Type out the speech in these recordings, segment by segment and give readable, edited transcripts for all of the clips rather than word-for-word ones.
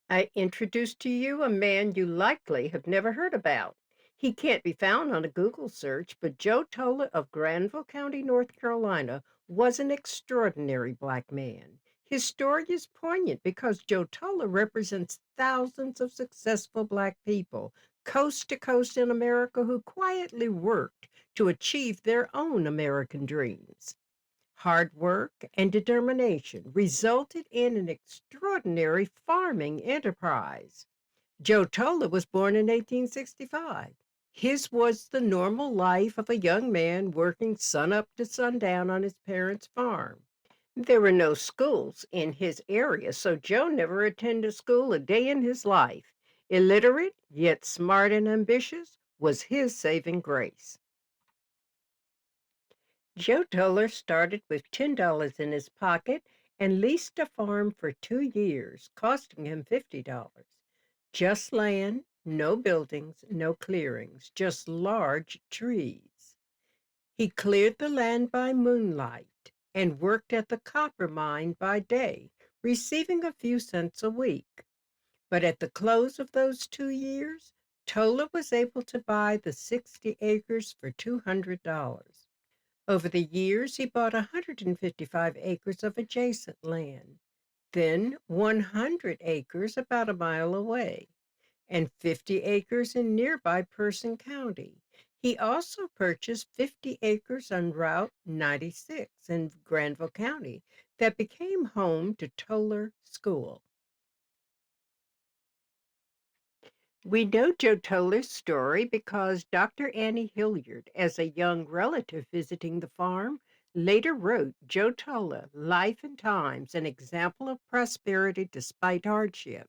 I introduce to you a man you likely have never heard about. He can't be found on a Google search, but Joe Toler of Granville County, North Carolina, was an extraordinary black man. His story is poignant because Joe Toler represents thousands of successful black people, coast to coast in America, who quietly worked to achieve their own American dreams. Hard work and determination resulted in an extraordinary farming enterprise. Joe Toler was born in 1865. His was the normal life of a young man working sunup to sundown on his parents' farm. There were no schools in his area, so Joe never attended school a day in his life. Illiterate, yet smart and ambitious, was his saving grace. Joe Toler started with $10 in his pocket and leased a farm for 2 years, costing him $50. Just land, no buildings, no clearings, just large trees. He cleared the land by moonlight and worked at the copper mine by day, receiving a few cents a week. But at the close of those 2 years, Toler was able to buy the 60 acres for $200. Over the years, he bought 155 acres of adjacent land, then 100 acres about a mile away, and 50 acres in nearby Person County. He also purchased 50 acres on Route 96 in Granville County that became home to Toler School. We know Joe Toler's story because Dr. Annie Hilliard, as a young relative visiting the farm, later wrote Joe Toler, Life and Times, an example of prosperity despite hardship.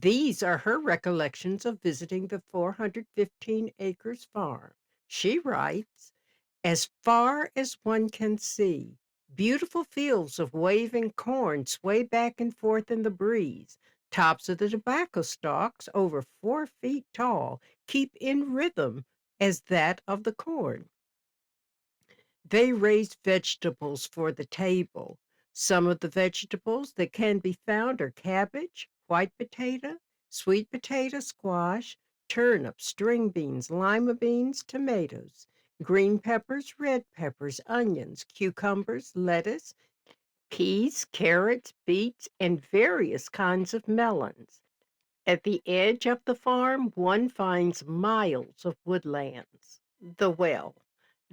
These are her recollections of visiting the 415 acres farm. She writes, as far as one can see, beautiful fields of waving corn sway back and forth in the breeze. Tops of the tobacco stalks, over 4 feet tall, keep in rhythm as that of the corn. They raise vegetables for the table. Some of the vegetables that can be found are cabbage, white potato, sweet potato, squash, turnips, string beans, lima beans, tomatoes, green peppers, red peppers, onions, cucumbers, lettuce, peas, carrots, beets, and various kinds of melons. At the edge of the farm, one finds miles of woodlands. The well.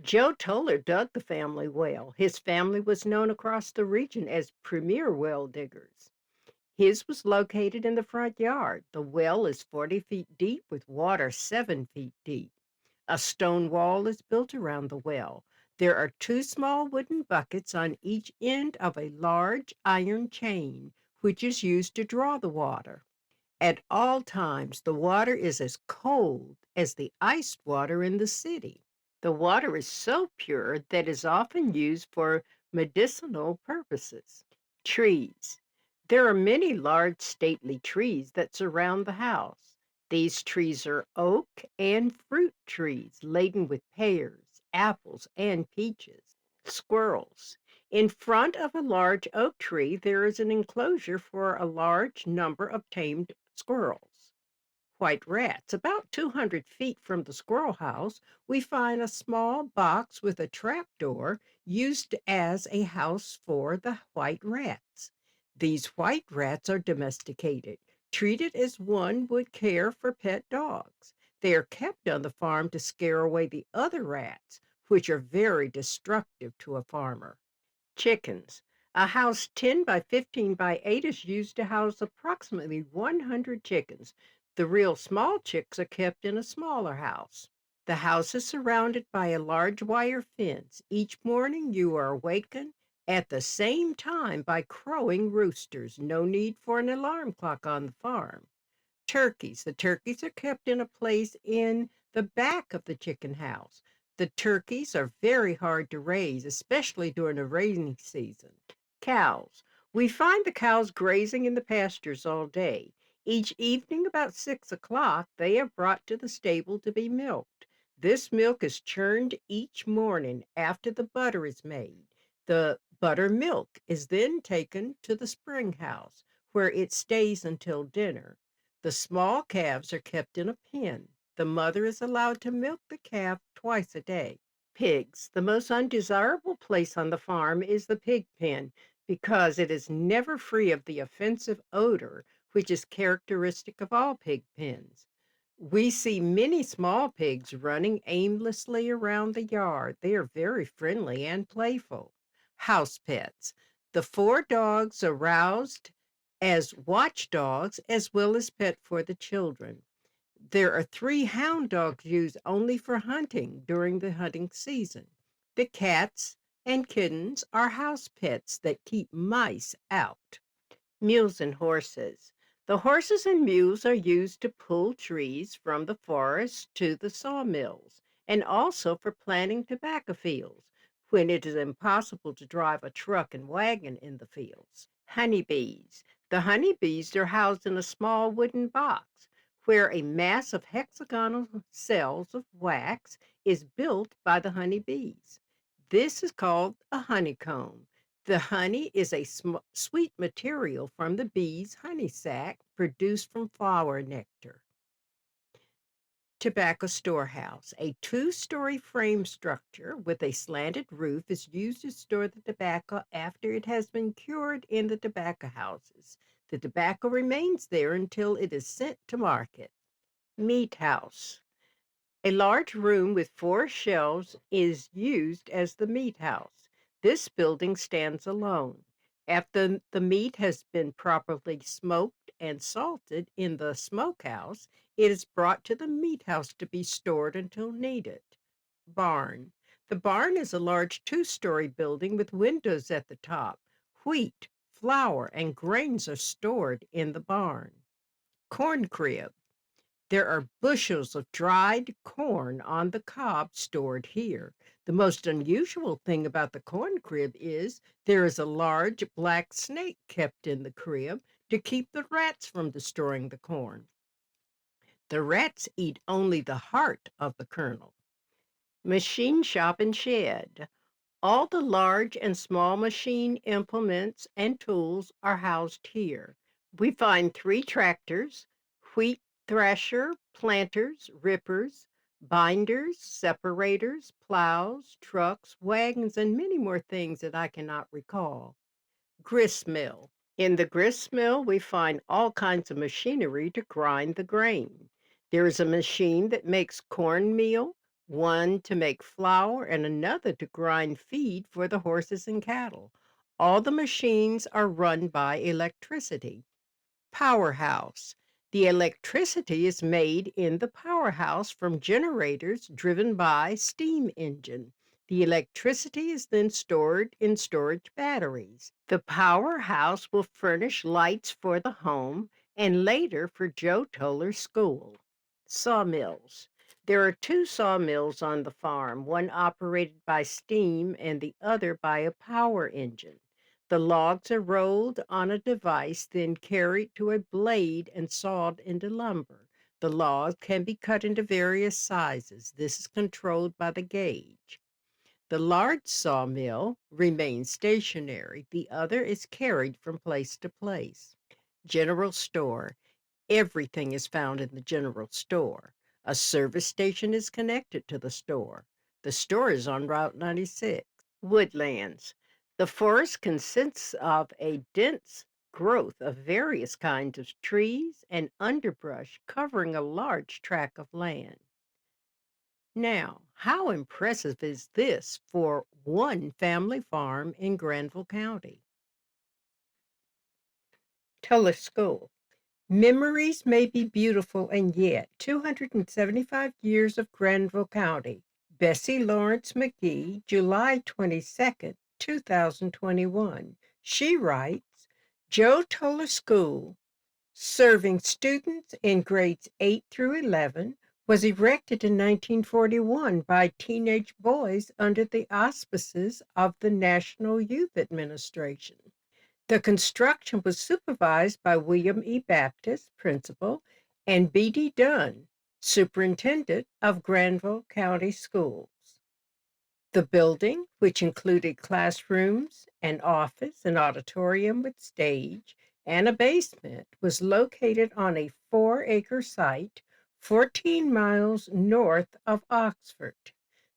Joe Toler dug the family well. His family was known across the region as premier well diggers. His was located in the front yard. The well is 40 feet deep with water 7 feet deep. A stone wall is built around the well. There are two small wooden buckets on each end of a large iron chain, which is used to draw the water. At all times, the water is as cold as the iced water in the city. The water is so pure that is often used for medicinal purposes. Trees. There are many large stately trees that surround the house. These trees are oak and fruit trees laden with pears, apples, and peaches. Squirrels. In front of a large oak tree, there is an enclosure for a large number of tamed squirrels. White rats. About 200 feet from the squirrel house, we find a small box with a trap door used as a house for the white rats. These white rats are domesticated, treated as one would care for pet dogs. They are kept on the farm to scare away the other rats, which are very destructive to a farmer. Chickens. A house 10 by 15 by 8 is used to house approximately 100 chickens. The real small chicks are kept in a smaller house. The house is surrounded by a large wire fence. Each morning you are awakened at the same time by crowing roosters. No need for an alarm clock on the farm. Turkeys. The turkeys are kept in a place in the back of the chicken house. The turkeys are very hard to raise, especially during the rainy season. Cows. We find the cows grazing in the pastures all day. Each evening about 6 o'clock, they are brought to the stable to be milked. This milk is churned each morning after the butter is made. The buttermilk is then taken to the spring house, where it stays until dinner. The small calves are kept in a pen. The mother is allowed to milk the calf twice a day. Pigs. The most undesirable place on the farm is the pig pen because it is never free of the offensive odor, which is characteristic of all pig pens. We see many small pigs running aimlessly around the yard. They are very friendly and playful. House pets. The four dogs are roused as watchdogs as well as pet for the children. There are three hound dogs used only for hunting during the hunting season. The cats and kittens are house pets that keep mice out. Mules and horses. The horses and mules are used to pull trees from the forest to the sawmills and also for planting tobacco fields when it is impossible to drive a truck and wagon in the fields. Honeybees. The honeybees are housed in a small wooden box where a mass of hexagonal cells of wax is built by the honeybees. This is called a honeycomb. The honey is a sweet material from the bee's honey sac produced from flower nectar. Tobacco storehouse. A two-story frame structure with a slanted roof is used to store the tobacco after it has been cured in the tobacco houses. The tobacco remains there until it is sent to market. Meat house. A large room with four shelves is used as the meat house. This building stands alone. After the meat has been properly smoked and salted in the smokehouse, it is brought to the meat house to be stored until needed. Barn. The barn is a large two-story building with windows at the top. Wheat, flour, and grains are stored in the barn. Corn crib. There are bushels of dried corn on the cob stored here. The most unusual thing about the corn crib is there is a large black snake kept in the crib to keep the rats from destroying the corn. The rats eat only the heart of the kernel. Machine shop and shed. All the large and small machine implements and tools are housed here. We find three tractors, wheat thresher, planters, rippers, binders, separators, plows, trucks, wagons, and many more things that I cannot recall. Grist mill. In the grist mill, we find all kinds of machinery to grind the grain. There is a machine that makes cornmeal, one to make flour, and another to grind feed for the horses and cattle. All the machines are run by electricity. Powerhouse. The electricity is made in the powerhouse from generators driven by steam engine. The electricity is then stored in storage batteries. The powerhouse will furnish lights for the home and later for Joe Toler School. Sawmills. There are two sawmills on the farm, one operated by steam and the other by a power engine. The logs are rolled on a device, then carried to a blade and sawed into lumber. The logs can be cut into various sizes. This is controlled by the gauge. The large sawmill remains stationary. The other is carried from place to place. General store. Everything is found in the general store. A service station is connected to the store. The store is on Route 96. Woodlands. The forest consists of a dense growth of various kinds of trees and underbrush covering a large tract of land. Now, how impressive is this for one family farm in Granville County? Toler School. Memories may be beautiful, and yet 275 years of Granville County. Bessie Lawrence McGee, July 22nd, 2021. She writes, Joe Toler School, serving students in grades 8 through 11, was erected in 1941 by teenage boys under the auspices of the National Youth Administration. The construction was supervised by William E. Baptist, principal, and B.D. Dunn, superintendent of Granville County Schools. The building, which included classrooms, an office, an auditorium with stage, and a basement was located on a 4-acre site 14 miles north of Oxford.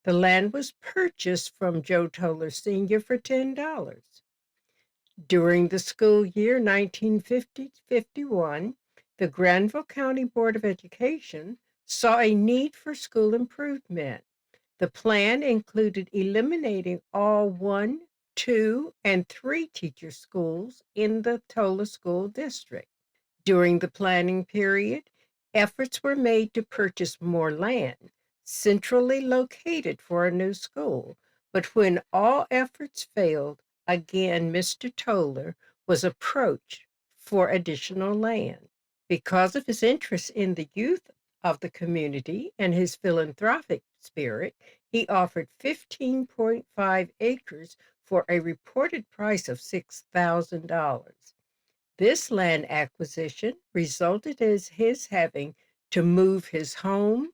The land was purchased from Joe Toler Sr. for $10. During the school year 1950-51, the Granville County Board of Education saw a need for school improvement. The plan included eliminating all 1, 2, and 3 teacher schools in the Toler School District. During the planning period, efforts were made to purchase more land, centrally located for a new school. But when all efforts failed, again Mr. Toler was approached for additional land. Because of his interest in the youth of the community and his philanthropic spirit, he offered 15.5 acres for a reported price of $6,000. This land acquisition resulted in his having to move his home,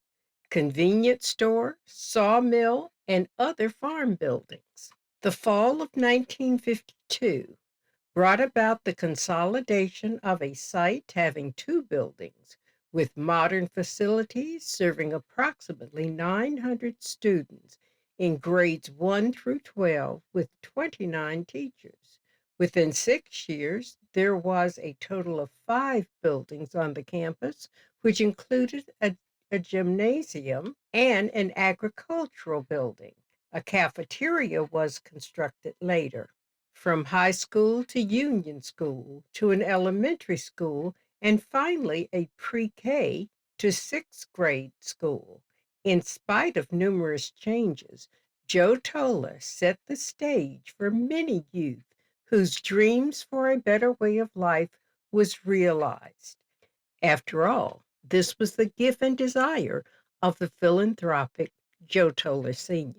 convenience store, sawmill, and other farm buildings. The fall of 1952 brought about the consolidation of a site having 2 buildings with modern facilities serving approximately 900 students in grades 1 through 12 with 29 teachers. Within 6 years, there was a total of 5 buildings on the campus, which included a gymnasium and an agricultural building. A cafeteria was constructed later. From high school to union school to an elementary school, and finally a pre-K to 6th grade school. In spite of numerous changes, Joe Toler set the stage for many youth whose dreams for a better way of life was realized. After all, this was the gift and desire of the philanthropic Joe Toler Sr.